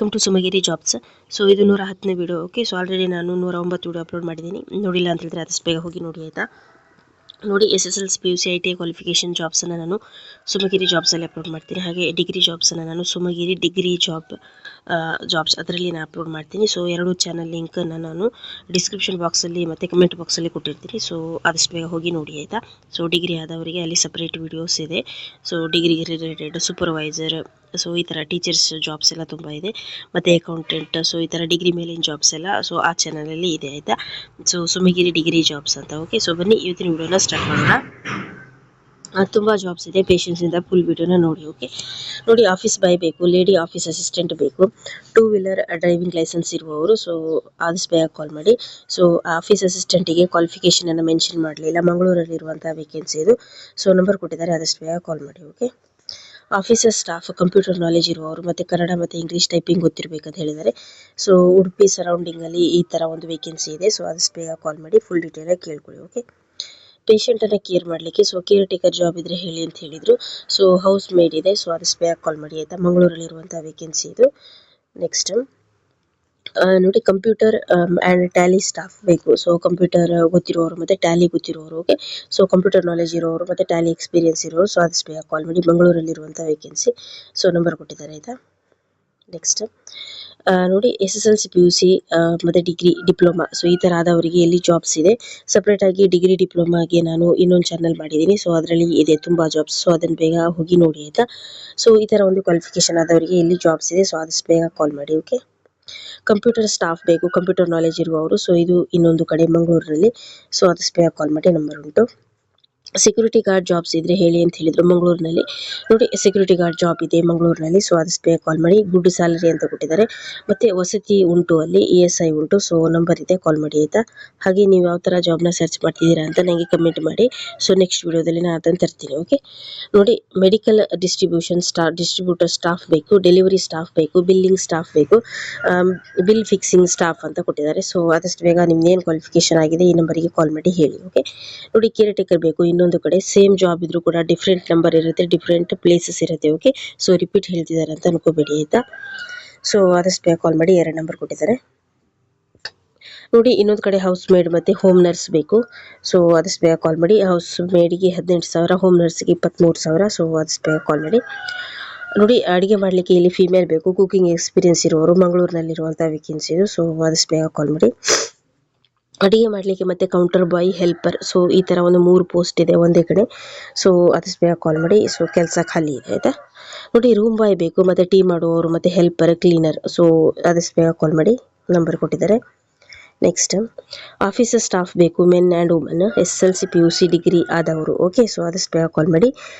Welcome to Sumagiri jobs. So ಇದು 110ನೇ video. Okay, so already ನಾನು 109 ವಿಡಿಯೋ ಅಪ್ಲೋಡ್ ಮಾಡಿದ್ದೀನಿ. ನೋಡಿಲ್ಲ ಅಂತ ಹೇಳಿದ್ರೆ ಆದಷ್ಟು ಬೇಗ ಹೋಗಿ ನೋಡಿ, ಆಯಿತಾ. ನೋಡಿ, SSLC PUC ITI ಕ್ವಾಲಿಫಿಕೇಷನ್ ಜಾಬ್ಸನ್ನು ನಾನು ಸುಮಗಿರಿ ಜಾಬ್ಸಲ್ಲಿ ಅಪ್ಲೋಡ್ ಮಾಡ್ತೀನಿ. ಹಾಗೆ ಡಿಗ್ರಿ ಜಾಬ್ಸನ್ನು ನಾನು ಸುಮಗಿರಿ ಡಿಗ್ರಿ ಜಾಬ್ಸ್ ಅದರಲ್ಲಿ ನಾನು ಅಪ್ಲೋಡ್ ಮಾಡ್ತೀನಿ. ಸೊ ಎರಡು ಚಾನಲ್ ಲಿಂಕನ್ನು ನಾನು ಡಿಸ್ಕ್ರಿಪ್ಷನ್ ಬಾಕ್ಸಲ್ಲಿ ಮತ್ತು ಕಮೆಂಟ್ ಬಾಕ್ಸಲ್ಲಿ ಕೊಟ್ಟಿರ್ತೀನಿ. ಸೊ ಆದಷ್ಟು ಬೇಗ ಹೋಗಿ ನೋಡಿ, ಆಯಿತಾ. ಸೊ ಡಿಗ್ರಿ ಆದವರಿಗೆ ಅಲ್ಲಿ ಸಪ್ರೇಟ್ ವಿಡಿಯೋಸ್ ಇದೆ. ಸೊ ಡಿಗ್ರಿಗೆ ರಿಲೇಟೆಡ್ ಸೂಪರ್ವೈಸರ್, ಸೊ ಈ ಥರ ಟೀಚರ್ಸ್ ಜಾಬ್ಸ್ ಎಲ್ಲ ತುಂಬ ಇದೆ, ಮತ್ತು ಅಕೌಂಟೆಂಟ್, ಸೊ ಈ ಥರ ಡಿಗ್ರಿ ಮೇಲಿನ ಜಾಬ್ಸ್ ಎಲ್ಲ ಸೊ ಆ ಚಾನಲಲ್ಲಿ ಇದೆ, ಆಯಿತಾ. ಸೊ ಸುಮಗಿರಿ ಡಿಗ್ರಿ ಜಾಬ್ಸ್ ಅಂತ. ಓಕೆ, ಸೊ ಬನ್ನಿ ಇವತ್ತಿನ ವಿಡಿಯೋನ ಸ್ಟಾರ್ಟ್ ಮಾಡೋಣ. ತುಂಬ ಜಾಬ್ಸ್ ಇದೆ, ಪೇಷನ್ಸಿಂದ ಫುಲ್ ವಿಡಿಯೋನ ನೋಡಿ. ಓಕೆ, ನೋಡಿ, ಆಫೀಸ್ ಬಾಯ್ ಬೇಕು, ಲೇಡಿ ಆಫೀಸ್ ಅಸಿಸ್ಟೆಂಟ್ ಬೇಕು, 2 ವೀಲರ್ ಡ್ರೈವಿಂಗ್ ಲೈಸೆನ್ಸ್ ಇರುವವರು. ಸೊ ಆದಷ್ಟು ಬೇಗ ಕಾಲ್ ಮಾಡಿ. ಸೊ ಆಫೀಸ್ ಅಸಿಸ್ಟೆಂಟಿಗೆ ಕ್ವಾಲಿಫಿಕೇಷನನ್ನು ಮೆನ್ಷನ್ ಮಾಡಲಿಲ್ಲ, ಮಂಗಳೂರಲ್ಲಿರುವಂಥ ವೇಕೆನ್ಸಿ ಇದು. ಸೊ ನಂಬರ್ ಕೊಟ್ಟಿದ್ದಾರೆ, ಆದಷ್ಟು ಬೇಗ ಕಾಲ್ ಮಾಡಿ. Okay, officer staff computer knowledge ಇರುವವರು ಮತ್ತು ಕನ್ನಡ ಮತ್ತು ಇಂಗ್ಲೀಷ್ ಟೈಪಿಂಗ್ ಗೊತ್ತಿರಬೇಕಂತ ಹೇಳಿದ್ದಾರೆ. ಸೊ ಉಡುಪಿ ಸರೌಂಡಿಂಗಲ್ಲಿ ಈ ಥರ ಒಂದು ವೇಕೆನ್ಸಿ ಇದೆ. ಸೊ ಆದಷ್ಟು ಬೇಗ ಕಾಲ್ ಮಾಡಿ, ಫುಲ್ ಡೀಟೇಲಾಗಿ ಕೇಳ್ಕೊಳ್ಳಿ. ಓಕೆ, ಪೇಷಂಟನ್ನು ಕೇರ್ ಮಾಡಲಿಕ್ಕೆ, ಸೊ ಕೇರ್ ಟೇಕರ್ ಜಾಬ್ ಇದ್ರೆ ಹೇಳಿ ಅಂತ ಹೇಳಿದರು. ಸೊ ಹೌಸ್ ಮೇಡ್ ಇದೆ. ಸೊ ಆದಷ್ಟು ಬೇಗ ಕಾಲ್ ಮಾಡಿ, ಆಯಿತಾ. ಮಂಗಳೂರಲ್ಲಿರುವಂಥ ವೇಕೆನ್ಸಿ ಇದು. ನೆಕ್ಸ್ಟ್ ನೋಡಿ, ಕಂಪ್ಯೂಟರ್ ಆ್ಯಂಡ್ ಟ್ಯಾಲಿ ಸ್ಟಾಫ್ ಬೇಕು. ಸೊ ಕಂಪ್ಯೂಟರ್ ಗೊತ್ತಿರೋರು ಮತ್ತು ಟ್ಯಾಲಿ ಗೊತ್ತಿರೋರು. ಓಕೆ, ಸೊ ಕಂಪ್ಯೂಟರ್ ನಾಲೆಜ್ ಇರೋರು ಮತ್ತು ಟ್ಯಾಲಿ ಎಕ್ಸ್ಪೀರಿಯನ್ಸ್ ಇರೋರು. ಸೊ ಆದಷ್ಟು ಬೇಗ ಕಾಲ್ ಮಾಡಿ, ಮಂಗಳೂರಲ್ಲಿರುವಂಥ ವೇಕೆನ್ಸಿ. ಸೊ ನಂಬರ್ ಕೊಟ್ಟಿದ್ದಾರೆ, ಆಯಿತಾ. ನೆಕ್ಸ್ಟ್ ನೋಡಿ, SSLC PUC ಮತ್ತು ಡಿಗ್ರಿ ಡಿಪ್ಲೊಮಾ, ಸೊ ಈ ಥರ ಆದವರಿಗೆ ಎಲ್ಲಿ ಜಾಬ್ಸ್ ಇದೆ. ಸಪ್ರೇಟಾಗಿ ಡಿಗ್ರಿ ಡಿಪ್ಲೊಮಾಗೆ ನಾನು ಇನ್ನೊಂದು ಚಾನಲ್ ಮಾಡಿದ್ದೀನಿ. ಸೊ ಅದರಲ್ಲಿ ಇದೆ ತುಂಬ ಜಾಬ್ಸ್. ಸೊ ಅದನ್ನು ಬೇಗ ಹೋಗಿ ನೋಡಿ, ಆಯಿತಾ. ಸೊ ಈ ಥರ ಒಂದು ಕ್ವಾಲಿಫಿಕೇಷನ್ ಆದವರಿಗೆ ಎಲ್ಲಿ ಜಾಬ್ಸ್ ಇದೆ. ಸೊ ಆದಷ್ಟು ಬೇಗ ಕಾಲ್ ಮಾಡಿ. ಓಕೆ, ಕಂಪ್ಯೂಟರ್ ಸ್ಟಾಫ್ ಬೇಕು, ಕಂಪ್ಯೂಟರ್ ನಾಲೆಜ್ ಇರುವವರು. ಸೊ ಇದು ಇನ್ನೊಂದು ಕಡೆ ಮಂಗಳೂರಿನಲ್ಲಿ. ಸೊ ಆದಷ್ಟು ಬೇಗ ಕಾಲ್ ಮಾಡಿ, ನಂಬರ್ ಉಂಟು. ಸೆಕ್ಯೂರಿಟಿ ಗಾರ್ಡ್ ಜಾಬ್ಸ್ ಇದ್ರೆ ಹೇಳಿ ಅಂತ ಹೇಳಿದ್ರು ಮಂಗಳೂರಿನಲ್ಲಿ. ನೋಡಿ, ಸೆಕ್ಯೂರಿಟಿ ಗಾರ್ಡ್ ಜಾಬ್ ಇದೆ ಮಂಗಳೂರಿನಲ್ಲಿ. ಸೊ ಆದಷ್ಟು ಬೇಗ ಕಾಲ್ ಮಾಡಿ. ಗುಡ್ ಸ್ಯಾಲರಿ ಅಂತ ಕೊಟ್ಟಿದ್ದಾರೆ, ಮತ್ತು ವಸತಿ ಉಂಟು, ಅಲ್ಲಿ ESI ಉಂಟು. ಸೊ ನಂಬರ್ ಇದೆ, ಕಾಲ್ ಮಾಡಿ, ಆಯಿತಾ. ಹಾಗೆ ನೀವು ಯಾವ ಥರ ಜಾಬ್ನ ಸರ್ಚ್ ಮಾಡ್ತಿದ್ದೀರಾ ಅಂತ ನನಗೆ ಕಮೆಂಟ್ ಮಾಡಿ. ಸೊ ನೆಕ್ಸ್ಟ್ ವಿಡಿಯೋದಲ್ಲಿ ನಾನು ಅದನ್ನು ತರ್ತೀನಿ. ಓಕೆ, ನೋಡಿ, ಮೆಡಿಕಲ್ ಡಿಸ್ಟ್ರಿಬ್ಯೂಟರ್ ಸ್ಟಾಫ್ ಬೇಕು, ಡೆಲಿವರಿ ಸ್ಟಾಫ್ ಬೇಕು, ಬಿಲ್ಲಿಂಗ್ ಸ್ಟಾಫ್ ಬೇಕು, ಬಿಲ್ ಫಿಕ್ಸಿಂಗ್ ಸ್ಟಾಫ್ ಅಂತ ಕೊಟ್ಟಿದ್ದಾರೆ. ಸೊ ಆದಷ್ಟು ಬೇಗ ನಿಮ್ದೇನು ಕ್ವಾಲಿಫಿಕೇಷನ್ ಆಗಿದೆ ಈ ನಂಬರಿಗೆ ಕಾಲ್ ಮಾಡಿ ಹೇಳಿ. ಓಕೆ, ನೋಡಿ, ಕೇರ್ ಟೇಕರ್ ಬೇಕು. ಇನ್ನೊಂದು ಕಡೆ ಸೇಮ್ ಜಾಬ್ ಇದ್ರೂ ಕೂಡ ಡಿಫ್ರೆಂಟ್ ನಂಬರ್ ಇರುತ್ತೆ, ಡಿಫ್ರೆಂಟ್ ಪ್ಲೇಸಸ್ ಇರುತ್ತೆ. ಓಕೆ, ಸೊ ರಿಪೀಟ್ ಹೇಳ್ತಿದ್ದಾರೆ ಅಂತ ಅನ್ಕೋಬೇಡಿ, ಆಯಿತಾ. ಸೊ ಆದಷ್ಟು ಬೇಗ ಕಾಲ್ ಮಾಡಿ, 2 ನಂಬರ್ ಕೊಟ್ಟಿದ್ದಾರೆ. ನೋಡಿ, ಇನ್ನೊಂದು ಕಡೆ ಹೌಸ್ ಮೇಡ್ ಮತ್ತು ಹೋಮ್ ನರ್ಸ್ ಬೇಕು. ಸೊ ಆದಷ್ಟು ಬೇಗ ಕಾಲ್ ಮಾಡಿ. ಹೌಸ್ ಮೇಡಿಗೆ 18,000, ಹೋಮ್ ನರ್ಸ್ಗೆ 23,000. ಸೊ ಆದಷ್ಟು ಬೇಗ ಕಾಲ್ ಮಾಡಿ. ನೋಡಿ, ಅಡುಗೆ ಮಾಡಲಿಕ್ಕೆ ಇಲ್ಲಿ ಫೀಮೇಲ್ ಬೇಕು, ಕುಕಿಂಗ್ ಎಕ್ಸ್ಪೀರಿಯನ್ಸ್ ಇರೋರು, ಮಂಗಳೂರಿನಲ್ಲಿರುವಂಥ ವೇಕೆನ್ಸಿ ಇದು. ಸೊ ಆದಷ್ಟು ಬೇಗ ಕಾಲ್ ಮಾಡಿ. ಅಡುಗೆ ಮಾಡಲಿಕ್ಕೆ ಮತ್ತು ಕೌಂಟರ್ ಬಾಯ್, ಹೆಲ್ಪರ್, ಸೊ ಈ ಥರ ಒಂದು 3 ಪೋಸ್ಟ್ ಇದೆ ಒಂದೇ ಕಡೆ. ಸೊ ಆದಷ್ಟು ಬೇಗ ಕಾಲ್ ಮಾಡಿ. ಸೊ ಕೆಲಸ ಖಾಲಿ ಇದೆ, ಆಯಿತಾ. ನೋಡಿ, ರೂಮ್ ಬಾಯ್ ಬೇಕು, ಮತ್ತು ಟೀ ಮಾಡುವವರು, ಮತ್ತು ಹೆಲ್ಪರ್, ಕ್ಲೀನರ್. ಸೊ ಆದಷ್ಟು ಬೇಗ ಕಾಲ್ ಮಾಡಿ, ನಂಬರ್ ಕೊಟ್ಟಿದ್ದಾರೆ. ನೆಕ್ಸ್ಟ್ ಆಫೀಸರ್ ಸ್ಟಾಫ್ ಬೇಕು, men and woman, SSLC PUC degree ಆದವರು. ಓಕೆ, ಸೊ ಆದಷ್ಟು ಬೇಗ ಕಾಲ್ ಮಾಡಿ,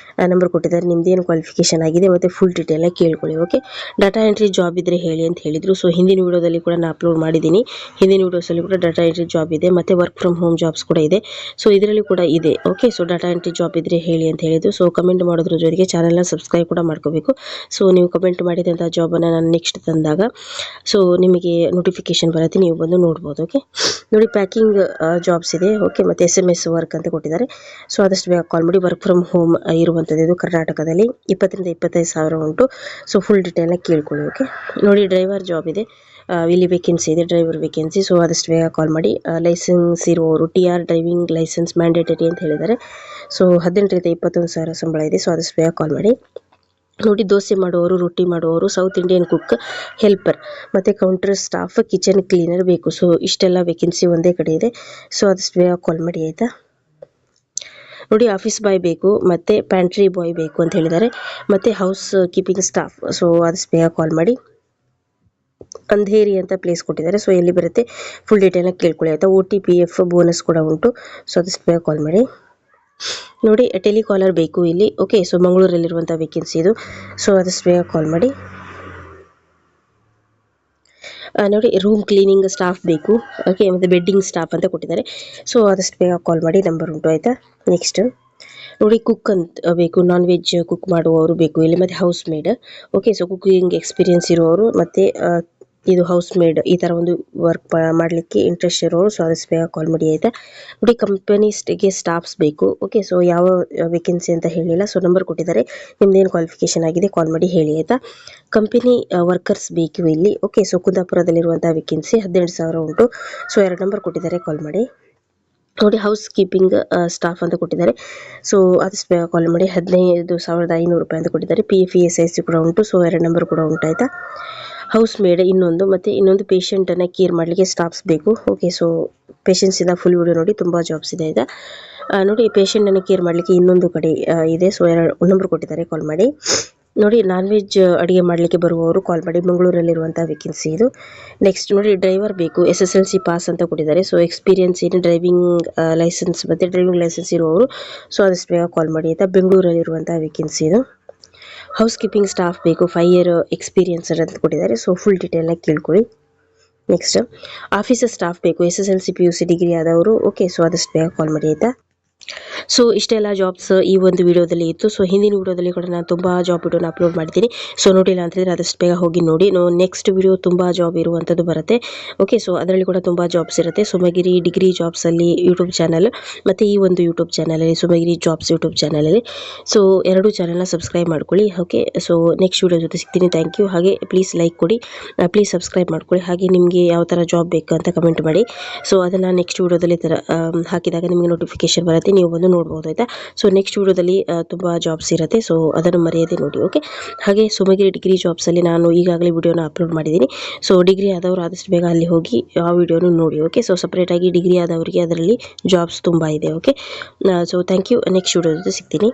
ನಂಬರ್ ಕೊಟ್ಟಿದ್ದಾರೆ. ನಿಮ್ದೇನು ಕ್ವಾಲಿಫಿಕೇಷನ್ ಆಗಿದೆ ಮತ್ತು ಫುಲ್ ಡೀಟೇಲಾಗಿ ಕೇಳ್ಕೊಳ್ಳಿ. ಓಕೆ, ಡಾಟಾ ಎಂಟ್ರಿ ಜಾಬ್ ಇದ್ದರೆ ಹೇಳಿ ಅಂತ ಹೇಳಿದರು. ಸೊ ಹಿಂದಿನ ವಿಡಿಯೋದಲ್ಲಿ ಕೂಡ ನಾನು ಅಪ್ಲೋಡ್ ಮಾಡಿದ್ದೀನಿ. ಹಿಂದಿನ ವಿಡಿಯೋಸಲ್ಲಿ ಕೂಡ ಡಾಟಾ ಎಂಟ್ರಿ ಜಾಬ್ ಇದೆ, ಮತ್ತು ವರ್ಕ್ ಫ್ರಮ್ ಹೋಮ್ ಜಾಬ್ಸ್ ಕೂಡ ಇದೆ. ಸೊ ಇದರಲ್ಲಿ ಕೂಡ ಇದೆ. Okay, so data entry job ಇದ್ದರೆ ಹೇಳಿ ಅಂತ ಹೇಳಿದ್ದು. ಸೊ ಕಮೆಂಟ್ ಮಾಡೋದ್ರ ಜೊತೆಗೆ ಚಾನಲ್ನ ಸಬ್ಸ್ಕ್ರೈಬ್ ಕೂಡ ಮಾಡ್ಕೋಬೇಕು. ಸೊ ನೀವು ಕಮೆಂಟ್ ಮಾಡಿದಂಥ ಜಾಬನ್ನು ನಾನು ನೆಕ್ಸ್ಟ್ ತಂದಾಗ ಸೊ ನಿಮಗೆ ನೋಟಿಫಿಕೇಶನ್ ಬರುತ್ತೆ, ನೀವು ಬಂದು ನೋಡ್ಬೋದು. ಓಕೆ, ನೋಡಿ, ಪ್ಯಾಕಿಂಗ್ ಜಾಬ್ಸ್ ಇದೆ. ಓಕೆ, ಮತ್ತು SMS ವರ್ಕ್ ಅಂತ ಕೊಟ್ಟಿದ್ದಾರೆ. ಸೊ ಆದಷ್ಟು ಬೇಗ ಕಾಲ್ ಮಾಡಿ. ವರ್ಕ್ ಫ್ರಮ್ ಹೋಮ್ ಇರುವಂಥದ್ದು ಇದು ಕರ್ನಾಟಕದಲ್ಲಿ. 20,000 ರಿಂದ 25,000 ಉಂಟು. ಸೊ ಫುಲ್ ಡೀಟೇಲಾಗಿ ಕೇಳ್ಕೊಳ್ಳಿ. ಓಕೆ, ನೋಡಿ, ಡ್ರೈವರ್ ಜಾಬ್ ಇದೆ, ಇಲ್ಲಿ ವೇಕೆನ್ಸಿ ಇದೆ, ಡ್ರೈವರ್ ವೇಕೆನ್ಸಿ. ಸೊ ಆದಷ್ಟು ಬೇಗ ಕಾಲ್ ಮಾಡಿ. ಲೈಸೆನ್ಸ್ ಇರುವವರು, TR ಡ್ರೈವಿಂಗ್ ಲೈಸೆನ್ಸ್ ಮ್ಯಾಂಡೇಟರಿ ಅಂತ ಹೇಳಿದ್ದಾರೆ. ಸೊ 18,000 ರಿಂದ 21,000 ಸಂಬಳ ಇದೆ. ಸೊ ಆದಷ್ಟು ಬೇಗ ಕಾಲ್ ಮಾಡಿ. ನೋಡಿ, ದೋಸೆ ಮಾಡುವವರು, ರೊಟ್ಟಿ ಮಾಡುವವರು, ಸೌತ್ ಇಂಡಿಯನ್ ಕುಕ್, ಹೆಲ್ಪರ್, ಮತ್ತು ಕೌಂಟರ್ ಸ್ಟಾಫ್, ಕಿಚನ್ ಕ್ಲೀನರ್ ಬೇಕು. ಸೊ ಇಷ್ಟೆಲ್ಲ ವೇಕೆನ್ಸಿ ಒಂದೇ ಕಡೆ ಇದೆ. ಸೊ ಆದಷ್ಟು ಬೇಗ ಕಾಲ್ ಮಾಡಿ, ಆಯಿತಾ. ನೋಡಿ, ಆಫೀಸ್ ಬಾಯ್ ಬೇಕು, ಮತ್ತು ಪ್ಯಾಂಟ್ರಿ ಬಾಯ್ ಬೇಕು ಅಂತ ಹೇಳಿದ್ದಾರೆ, ಮತ್ತು ಹೌಸ್ ಕೀಪಿಂಗ್ ಸ್ಟಾಫ್. ಸೊ ಆದಷ್ಟು ಬೇಗ ಕಾಲ್ ಮಾಡಿ. ಅಂಧೇರಿ ಅಂತ ಪ್ಲೇಸ್ ಕೊಟ್ಟಿದ್ದಾರೆ. ಸೊ ಎಲ್ಲಿ ಬರುತ್ತೆ ಫುಲ್ ಡೀಟೇಲಾಗಿ ಕೇಳ್ಕೊಳ್ಳಿ, ಆಯಿತಾ. OTPF ಬೋನಸ್ ಕೂಡ ಉಂಟು. ಸೊ ಆದಷ್ಟು ಬೇಗ ಕಾಲ್ ಮಾಡಿ. ನೋಡಿ, ಟೆಲಿಕಾಲರ್ ಬೇಕು ಇಲ್ಲಿ. ಓಕೆ, ಸೊ ಮಂಗಳೂರಲ್ಲಿರುವಂಥ ವೇಕೆನ್ಸಿ ಇದು. ಸೊ ಆದಷ್ಟು ಬೇಗ ಕಾಲ್ ಮಾಡಿ. ನೋಡಿ, ರೂಮ್ ಕ್ಲೀನಿಂಗ್ ಸ್ಟಾಫ್ ಬೇಕು. ಓಕೆ, ಮತ್ತು ಬೆಡ್ಡಿಂಗ್ ಸ್ಟಾಫ್ ಅಂತ ಕೊಟ್ಟಿದ್ದಾರೆ. ಸೊ ಆದಷ್ಟು ಬೇಗ ಕಾಲ್ ಮಾಡಿ, ನಂಬರ್ ಉಂಟು, ಆಯಿತಾ. ನೆಕ್ಸ್ಟ್ ನೋಡಿ, ಕುಕ್ ಅಂತ ಬೇಕು, ನಾನ್ ವೆಜ್ ಕುಕ್ ಮಾಡುವವರು ಬೇಕು ಇಲ್ಲಿ, ಮತ್ತು house made. Okay, so cooking experience ಇರುವವರು, ಮತ್ತು ಇದು ಹೌಸ್ ಮೇಡ್ ಈ ಥರ ಒಂದು ವರ್ಕ್ ಮಾಡಲಿಕ್ಕೆ ಇಂಟ್ರೆಸ್ಟ್ ಇರೋರು ಸೊ ಆದಷ್ಟು ಬೇಗ ಕಾಲ್ ಮಾಡಿ ಆಯಿತಾ. ನೋಡಿ ಕಂಪನಿಗೆ ಸ್ಟಾಫ್ಸ್ ಬೇಕು. ಓಕೆ, ಸೊ ಯಾವ ವೇಕೆನ್ಸಿ ಅಂತ ಹೇಳಿಲ್ಲ, ಸೊ ನಂಬರ್ ಕೊಟ್ಟಿದ್ದಾರೆ. ನಿಮ್ದೇನು ಕ್ವಾಲಿಫಿಕೇಶನ್ ಆಗಿದೆ ಕಾಲ್ ಮಾಡಿ ಹೇಳಿ ಆಯಿತಾ. ಕಂಪನಿ ವರ್ಕರ್ಸ್ ಬೇಕು ಇಲ್ಲಿ. ಓಕೆ, ಸೊ ಕುಂದಾಪುರದಲ್ಲಿರುವಂಥ ವೇಕೆನ್ಸಿ 17,000 ಉಂಟು. ಸೊ 2 ನಂಬರ್ ಕೊಟ್ಟಿದ್ದಾರೆ, ಕಾಲ್ ಮಾಡಿ. ನೋಡಿ ಹೌಸ್ ಕೀಪಿಂಗ್ ಸ್ಟಾಫ್ ಅಂತ ಕೊಟ್ಟಿದ್ದಾರೆ. ಸೊ ಆದಷ್ಟು ಬೇಗ ಕಾಲ್ ಮಾಡಿ. 15,500 ರೂಪಾಯಿ ಅಂತ ಕೊಟ್ಟಿದ್ದಾರೆ. PF ESIC ಕೂಡ ಉಂಟು. ಸೊ 2 ನಂಬರ್ ಕೂಡ ಉಂಟಾಯ್ತಾ. ಹೌಸ್ ಮೇಡ್ ಇನ್ನೊಂದು ಪೇಷಂಟನ್ನು ಕೇರ್ ಮಾಡಲಿಕ್ಕೆ ಸ್ಟಾಫ್ಸ್ ಬೇಕು. ಓಕೆ, ಸೊ ಪೇಷಂಟ್ಸಿಂದ ಫುಲ್ ವಿಡಿಯೋ ನೋಡಿ, ತುಂಬ ಜಾಬ್ಸ್ ಇದೆ ಆಯಿತಾ. ನೋಡಿ ಪೇಷಂಟನ್ನು ಕೇರ್ ಮಾಡಲಿಕ್ಕೆ ಇನ್ನೊಂದು ಕಡೆ ಇದೆ. ಸೊ 2 ನಂಬರ್ ಕೊಟ್ಟಿದ್ದಾರೆ, ಕಾಲ್ ಮಾಡಿ. ನೋಡಿ ನಾನ್ ವೆಜ್ ಅಡುಗೆ ಮಾಡಲಿಕ್ಕೆ ಬರುವವರು ಕಾಲ್ ಮಾಡಿ. ಮಂಗಳೂರಲ್ಲಿರುವಂಥ ವೇಕೆನ್ಸಿ ಇದು. ನೆಕ್ಸ್ಟ್ ನೋಡಿ ಡ್ರೈವರ್ ಬೇಕು. SSLC ಪಾಸ್ ಅಂತ ಕೊಟ್ಟಿದ್ದಾರೆ. ಸೊ ಎಕ್ಸ್ಪೀರಿಯನ್ಸ್ ಏನು ಡ್ರೈವಿಂಗ್ ಲೈಸೆನ್ಸ್ ಮತ್ತು ಡ್ರೈವಿಂಗ್ ಲೈಸೆನ್ಸ್ ಇರುವವರು ಸೊ ಆದಷ್ಟು ಬೇಗ ಕಾಲ್ ಮಾಡಿ ಆಯಿತಾ. ಬೆಂಗಳೂರಲ್ಲಿರುವಂಥ ವೇಕೆನ್ಸಿ ಇದು. ಹೌಸ್ ಕೀಪಿಂಗ್ ಸ್ಟಾಫ್ ಬೇಕು, 5 ಇಯರ್ ಎಕ್ಸ್ಪೀರಿಯನ್ಸ್ ಅಂತ ಕೊಟ್ಟಿದ್ದಾರೆ. ಸೊ ಫುಲ್ ಡೀಟೇಲ್ನ ಕೇಳ್ಕೊಳ್ಳಿ. ನೆಕ್ಸ್ಟ್ ಆಫೀಸರ್ ಸ್ಟಾಫ್ ಬೇಕು, SSLC PUC ಡಿಗ್ರಿ ಆದವರು. ಓಕೆ, ಸೊ ಆದಷ್ಟು ಬೇಗ ಕಾಲ್ ಮಾಡಿ ಆಯಿತಾ. ಸೊ ಇಷ್ಟೆಲ್ಲ ಜಾಬ್ಸ್ ಈ ಒಂದು ವಿಡಿಯೋದಲ್ಲಿ ಇತ್ತು. ಸೊ ಹಿಂದಿನ ವಿಡಿಯೋದಲ್ಲಿ ಕೂಡ ನಾನು ತುಂಬ ಜಾಬ್ ವಿಡಿಯೋನ ಅಪ್ಲೋಡ್ ಮಾಡ್ತೀನಿ. ಸೊ ನೋಡಿಲ್ಲ ಅಂತಂದರೆ ಆದಷ್ಟು ಬೇಗ ಹೋಗಿ ನೋಡಿ. ನೆಕ್ಸ್ಟ್ ವಿಡಿಯೋ ತುಂಬ ಜಾಬ್ ಇರುವಂಥದ್ದು ಬರುತ್ತೆ. ಓಕೆ, ಸೊ ಅದರಲ್ಲಿ ಕೂಡ ತುಂಬ ಜಾಬ್ಸ್ ಇರುತ್ತೆ. ಸುಮಗಿರಿ ಡಿಗ್ರಿ ಜಾಬ್ಸಲ್ಲಿ ಯೂಟ್ಯೂಬ್ ಚಾನಲ್ ಮತ್ತು ಈ ಒಂದು ಯೂಟ್ಯೂಬ್ ಚಾನಲಲ್ಲಿ ಸುಮಗಿರಿ ಜಾಬ್ಸ್ ಯೂಟ್ಯೂಬ್ ಚಾನಲಲ್ಲಿ. ಸೊ 2 ಚಾನಲ್ನ ಸಬ್ಸ್ಕ್ರೈಬ್ ಮಾಡ್ಕೊಳ್ಳಿ. ಓಕೆ, ಸೊ ನೆಕ್ಸ್ಟ್ ವಿಡಿಯೋ ಜೊತೆ ಸಿಗ್ತೀನಿ. Thank you. ಹಾಗೆ ಪ್ಲೀಸ್ ಲೈಕ್ ಕೊಡಿ, ಪ್ಲೀಸ್ ಸಬ್ಸ್ಕ್ರೈಬ್ ಮಾಡ್ಕೊಳ್ಳಿ. ಹಾಗೆ ನಿಮಗೆ ಯಾವ ಥರ ಜಾಬ್ ಬೇಕು ಅಂತ ಕಮೆಂಟ್ ಮಾಡಿ. ಸೊ ಅದನ್ನು ನೆಕ್ಸ್ಟ್ ವಿಡಿಯೋದಲ್ಲಿ ಹಾಕಿದಾಗ ನಿಮಗೆ ನೋಟಿಫಿಕೇಶನ್ ಬರುತ್ತೆ, ನೀವು ಬಂದು ನೋಡ್ಬೋದು ಆಯಿತಾ. ಸೊ ನೆಕ್ಸ್ಟ್ ವಿಡಿಯೋದಲ್ಲಿ ತುಂಬ ಜಾಬ್ಸ್ ಇರುತ್ತೆ. ಸೊ ಅದನ್ನು ಮರೆಯದೆ ನೋಡಿ. ಓಕೆ, ಹಾಗೆ ಸುಮಗಿರಿ ಡಿಗ್ರಿ ಜಾಬ್ಸಲ್ಲಿ ನಾನು ಈಗಾಗಲೇ ವಿಡಿಯೋನ ಅಪ್ಲೋಡ್ ಮಾಡಿದ್ದೀನಿ. ಸೊ ಡಿಗ್ರಿ ಆದವರು ಆದಷ್ಟು ಬೇಗ ಅಲ್ಲಿ ಹೋಗಿ ಆ ವಿಡಿಯೋನ ನೋಡಿ. ಓಕೆ, ಸೊ ಸಪ್ರೇಟಾಗಿ ಡಿಗ್ರಿ ಆದವರಿಗೆ ಅದರಲ್ಲಿ ಜಾಬ್ಸ್ ತುಂಬ ಇದೆ. Okay, so thank you. Next video ಜೊತೆ ಸಿಗ್ತೀನಿ.